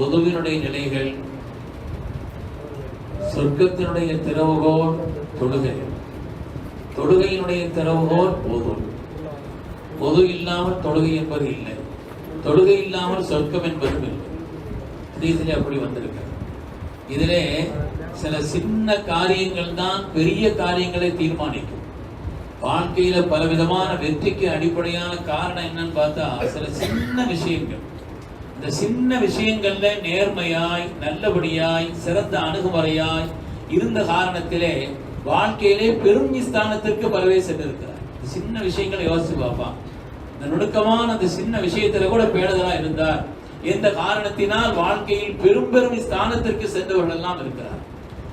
உதுவினுடைய நிலைகள். சொர்க்கத்தினுடைய திறவுகோல் தொழுகை, தொழுகையினுடைய திறவுகோல் உது. உது இல்லாமல் தொழுகை என்பது இல்லை, தொழுகை இல்லாமல் சொர்க்கம் என்பதும் இல்லை. ஹதீஸிலே அப்படி வந்திருக்க. இதிலே சில சின்ன காரியங்கள் தான் பெரிய காரியங்களை தீர்மானிக்கும். வாழ்க்கையில பலவிதமான வெற்றிக்கு அடிப்படையான காரணம் என்னன்னு பார்த்தா சில சின்ன விஷயங்கள். இந்த சின்ன விஷயங்கள்ல நேர்மையாய், நல்லபடியாய், சிறந்த அணுகுமுறையாய் இருந்த காரணத்திலே வாழ்க்கையிலே பெரும் ஸ்தானத்திற்கு பலவே சென்றிருக்கிறார். சின்ன விஷயங்களை யோசிச்சு பார்ப்பான். இந்த நுணுக்கமான அந்த சின்ன விஷயத்துல கூட பேணுதலா இருந்தார். எந்த காரணத்தினால் வாழ்க்கையில் பெரும் பெரும் ஸ்தானத்திற்கு சென்றவர்கள் எல்லாம் இருக்கிறார்.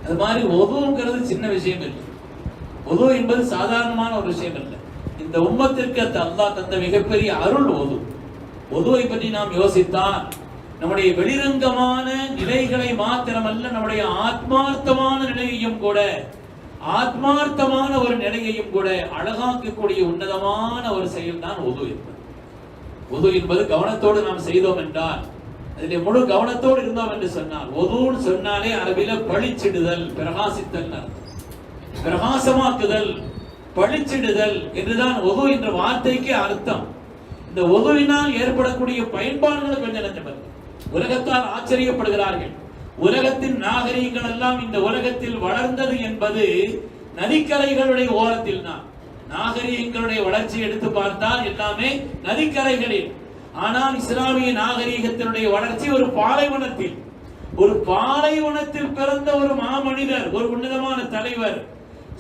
அது மாதிரி ஒதுங்கிறது சின்ன விஷயம் இல்லை. ஒது என்பது சாதாரணமான ஒரு விஷயம் இல்லை. இந்த உம்மத்திற்கு அல்லாஹ் தந்த மிகப்பெரிய அருள் ஒது. ஒதுவை பற்றி நாம் யோசித்தால் நம்முடைய வெளிரங்கமான நிலைகளை மாத்திரமல்ல, நம்முடைய ஆத்மார்த்தமான நிலையையும் கூட, ஆத்மார்த்தமான ஒரு நிலையையும் கூட அழகாக்கக்கூடிய உன்னதமான ஒரு செயல் தான் ஒது என்பது. ஒது என்பது கவனத்தோடு நாம் செய்தோம் என்றால், அதிலே முழு கவனத்தோடு இருந்தோம் என்று சொன்னால், ஒதுன்னு சொன்னாலே அரபில பளிச்சிடுதல், பிரகாசித்தல், பிரகாசமாக்குதல், பளிச்சிடுதல் என்றுதான் ஒது என்ற வார்த்தைக்கு அர்த்தம். இந்த ஒதுவினால் ஏற்படக்கூடிய பயன்பாடுகளை கொஞ்சம் நஞ்சவர் உலகத்தால் ஆச்சரியப்படுகிறார்கள். உலகத்தின் நாகரீகங்கள் எல்லாம் இந்த உலகத்தில் வளர்ந்தது என்பது நதிக்கரைகளுடைய ஓரத்தில் தான். நாகரீகங்களுடைய வளர்ச்சி எடுத்து பார்த்தால் எல்லாமே நதிக்கரைகளில். ஆனால் இஸ்லாமிய நாகரீகத்தினுடைய வளர்ச்சி ஒரு பாலைவனத்தில், ஒரு பாலைவனத்தில் பிறந்த ஒரு மாமனிதர், ஒரு உன்னதமான தலைவர்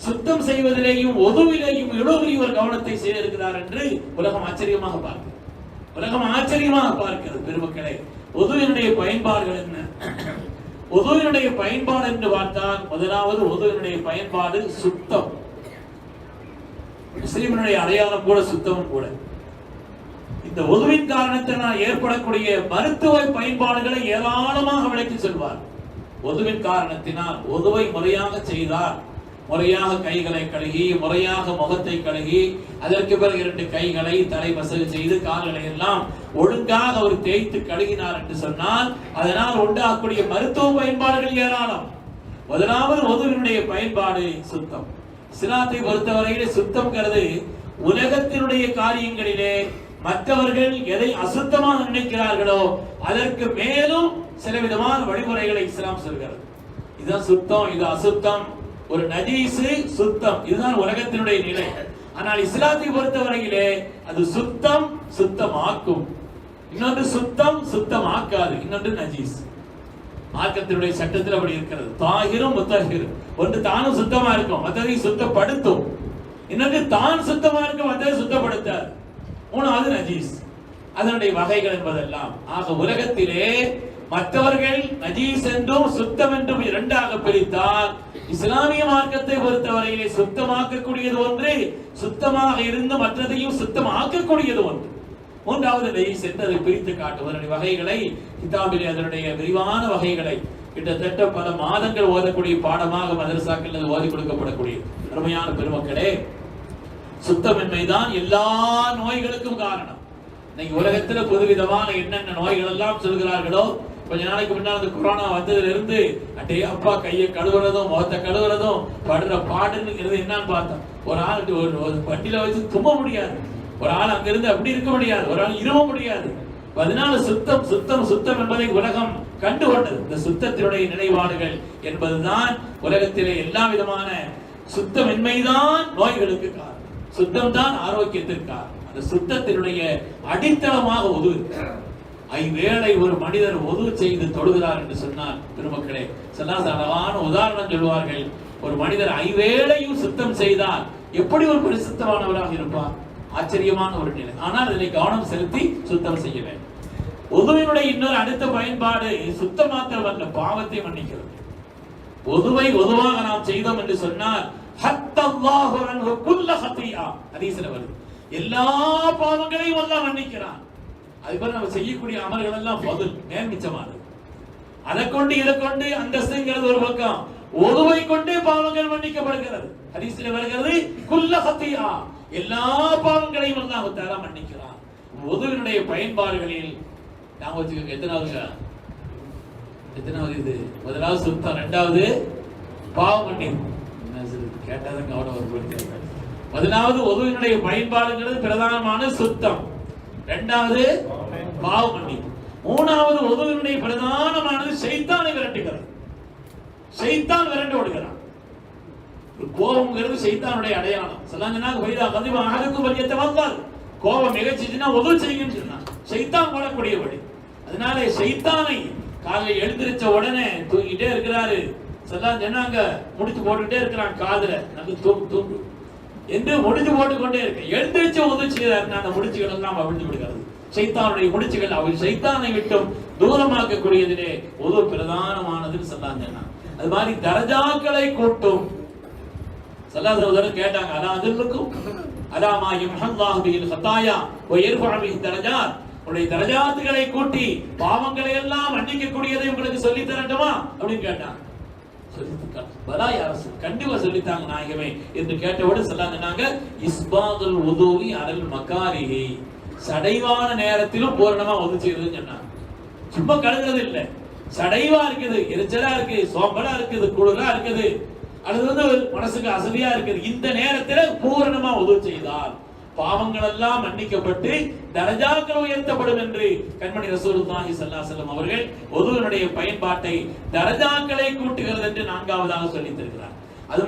சுத்தம் செய்வதிலேயும் ஒதுவிலேயும் எவ்வளவு ஒரு கவனத்தை செய்திருக்கிறார் என்று உலகம் ஆச்சரியமாக பார்க்கிறது. உலகம் ஆச்சரியமாக பார்க்கிறது. பெருமக்களே, ஒதுவினுடைய பயன்பாடுகள் என்ன? ஒதுவினுடைய பயன்பாடு என்று பார்த்தால் முதலாவது ஒதுவினுடைய பயன்பாடு சுத்தம். முஸ்லிமினுடைய அடையாளம் கூட சுத்தமும் கூட. இந்த ஒதுவின் காரணத்தினால் ஏற்படக்கூடிய மருத்துவ பயன்பாடுகளை ஏராளமாக விளக்கி சொல்வார். ஒதுவின் காரணத்தினால் ஒதுவை முறையாக செய்தார், முறையாக கைகளை கழுகி, முறையாக முகத்தை கழுகி, அதற்கு பிறகு 2 கைகளை தலை மசகு செய்து கால்களை எல்லாம் ஒழுங்காக அவர் தேய்த்து கழுகினார் என்று சொன்னால் அதனால் உண்டாகக்கூடிய மருத்துவ பயன்பாடுகள் ஏராளம். முதலாவது ஒதுவினுடைய பயன்பாடு சுத்தம். இஸ்லாத்தை பொறுத்தவரையிலே சுத்தம்ங்கிறது உலகத்தினுடைய காரியங்களிலே மற்றவர்கள் எதை அசுத்தமாக நினைக்கிறார்களோ அதற்கு மேலும் சில விதமான வழிமுறைகளை இஸ்லாம் சொல்கிறது. இதுதான் சுத்தம், இது அசுத்தம், ஒரு நஜீசு சுத்தம், இதுதான் உலகத்தினுடைய நிலை. ஆனால் இஸ்லாத்தை பொறுத்தவரையிலே அது சுத்தம் சுத்தமாக்கும், இன்னொன்று சுத்தம் சுத்தமாக்காது, இன்னொன்று நஜீஸ். மார்க்கத்தினுடைய சட்டத்தில் அப்படி இருக்கிறது. தாகிரும் முத்தஹிரும், ஒன்று தானும் சுத்தமா இருக்கும், மற்றதை சுத்தப்படுத்தும். இன்னொன்று தான் சுத்தமா இருக்கும், மற்றதை சுத்தப்படுத்தாது. மூணாவது நஜீஸ். அதனுடைய வகைகள் என்பதெல்லாம். ஆக உலகத்திலே மற்றவர்கள் நஜீஸ் என்றும் சுத்தம் என்றும் 2ஆக பிரித்தால், இஸ்லாமிய மார்க்கத்தை பொறுத்தவரையிலே சுத்தமாக்கக்கூடியது ஒன்று, சுத்தமாக இருந்து மற்றதையும் சுத்தமாக்கக்கூடியது ஒன்று. மூன்றாவது நஜீஸ் என்று அதை பிரித்து காட்டுவதனுடைய வகைகளை கிதாபிலே அதனுடைய விரிவான வகைகளை கிட்டத்தட்ட பல மாதங்கள் ஓதக்கூடிய பாடமாக மதரசாக்கள் ஓதி கொடுக்கப்படக்கூடிய அருமையான பெருமக்களே, சுத்தமின்மைதான் எல்லா நோய்களுக்கும் காரணம். இன்னைக்கு உலகத்துல புதுவிதமான என்னென்ன நோய்கள் எல்லாம் சொல்கிறார்களோ, கொஞ்ச நாளைக்கு முன்னாடி அந்த கொரோனா வந்ததுல இருந்து அட்டே அப்பா கையை கழுவுறதும் முகத்தை கழுவுறதும் படுற பாடுங்கிறது என்னன்னு பார்த்தோம். ஒரு ஆள் ஒரு வண்டியில வச்சு தும்ப முடியாது, ஒரு ஆள் அங்கிருந்து அப்படி இருக்க முடியாது, ஒரு ஆள் இருவ முடியாது. அதனால சுத்தம் சுத்தம் சுத்தம் என்பதை உலகம் கண்டுகொண்டது. இந்த சுத்தத்தினுடைய நிலைப்பாடுகள் என்பதுதான் உலகத்திலே எல்லா விதமான சுத்தமின்மைதான் நோய்களுக்கு காரணம், சுத்தம் தான் ஆரோக்கியத்திற்கு காரணம். அந்த சுத்தத்தினுடைய அடித்தளமாக ஒது. ஐவேளை ஒரு மனிதர் ஒது செய்து தொழுகிறார் என்று சொன்னால் பெருமக்களே, அழகான உதாரணம் சொல்வார்கள். ஒரு மனிதர் ஐவேளையும் சுத்தம் செய்தால் எப்படி ஒரு பரிசுத்தமானவராக இருப்பார்? ஆச்சரியமான ஒரு நிலை. ஆனால் இதை கவனம் செலுத்தி சுத்தம் செய்ய வேண்டும். ஒதுவினுடைய இன்னொரு அடுத்த பயன்பாடு சுத்தமாக்கல் வந்த பாவத்தை மன்னிக்கிறது. ஒதுவை ஒதுவாக நாம் செய்தோம் என்று சொன்னால் ஹத்தல்லாஹு அன்ஹு குல்ல ஹத்தியா ஹதீஸ்ல வருது, எல்லா பாவங்களையும் அல்லாஹ் மன்னிக்கிறான். அதுபோல நம்ம செய்யக்கூடிய அமல்கள் எல்லாம் ஃபதுல், மேன்மிச்சமானது. அதை கொண்டு இதை கொண்டு அந்தஸ்துங்கிறது ஒரு பக்கம், ஒதுவை கொண்டே பாவங்கள் மன்னிக்கப்படுகிறது. ஹதீஸ்ல வருகிறது குல்ல ஹத்தியா, எல்லா பாவங்களையும் அல்லாஹ் தஆலா மன்னிக்கிறான். ஒதுவினுடைய பயன்பாடுகளில் நாம வச்சுக்க எத்தனாவதுங்க? எத்தனாவது இது? முதலாவது சுத்தம், இரண்டாவது பாவ மன்னிப்பு. கேட்டாதான் கவனம் ஒரு. முதலாவது ஒதுவினுடைய பயன்பாடுங்கிறது பிரதானமான சுத்தம், இரண்டாவது பாவ மன்னிப்பு, மூணாவது ஒதுவினுடைய பிரதானமானது சைத்தானை விரட்டுகிறது. சைத்தான் விரண்டு ஓடுகிறான். கோபம்ங்கிறது சைத்தானுடைய அடையாளம். சொல்லாங்கன்னா வைதா கதிவ அஹதுக்கும் வலியத்தவல்லால், கோபம் மிகச்சிச்சுன்னா உதவு செய்யுங்கன்னு சொன்னான். சைத்தான் போடக்கூடிய வழி. அதனால சைத்தானை காலையில் எழுந்திருச்ச உடனே தூங்கிட்டே இருக்கிறாரு. சொல்லாம் சொன்னாங்க முடிச்சு போட்டுக்கிட்டே இருக்கிறான் காதுல, நல்ல தூங்கு என்று முடிச்சு போட்டுக்கொண்டே இருக்க. எழுந்திருச்ச உதவி செய்தார், அந்த முடிச்சுகள் எல்லாம் அவிழ்ந்து விடுகிறது. சைத்தானுடைய முடிச்சுகள் அவர் சைத்தானை விட்டும் தூரமாக்கக்கூடியதிலே உதவு பிரதானமானதுன்னு சொல்லாம் சொன்னான். அது மாதிரி தரஜாக்களை கூட்டும். ஸல்லல்லாஹு அலைஹி வஸல்லம் கேட்டாங்க, அலா அதுல்லுக்கும் அலா மா யம்ஹல்லாஹு பில் ஹதாயா வ யர்ஃபஉ பிஹி தரஜாத், உங்களுடைய தரஜாத்துகளை கூட்டி பாவங்களை எல்லாம் மன்னிக்கக்கூடியதை உங்களுக்கு சொல்லி தரட்டுமா அப்படின்னு கேட்டாங்க. சொல்லிட்டாங்க. பலா யா ரசூல், கண்டிப்பா சொல்லித்தாங்க நாயகமே என்று கேட்டவுடன் சொன்னாங்க, இஸ்பாதுல் வுதுஇ அலல் மகாரிஹி, சடைவான நேரத்திலும் பூரணமா உது செய்யறதுன்னு சொன்னாங்க. சும்மா கழுகுறது இல்ல, சடைவா இருக்குது, எரிச்சலா இருக்கு, சோம்பலா இருக்குது, குளிரா இருக்குது, அல்லது மனசுக்கு அசதியா இருக்குது, இந்த நேரத்தில் பூரணமா உதவி செய்தால் பாவங்கள் எல்லாம் மன்னிக்கப்பட்டு தரஜாக்கள் உயர்த்தப்படும் என்று கண்மணி ரசூலுல்லாஹி ஸல்லல்லாஹு அலைஹி வஸல்லம் அவர்கள் உதுவினுடைய பயன்பாட்டை தரஜாக்களை கூட்டுகிறது என்று நான்காவதாக சொல்லித் தருகிறார். அது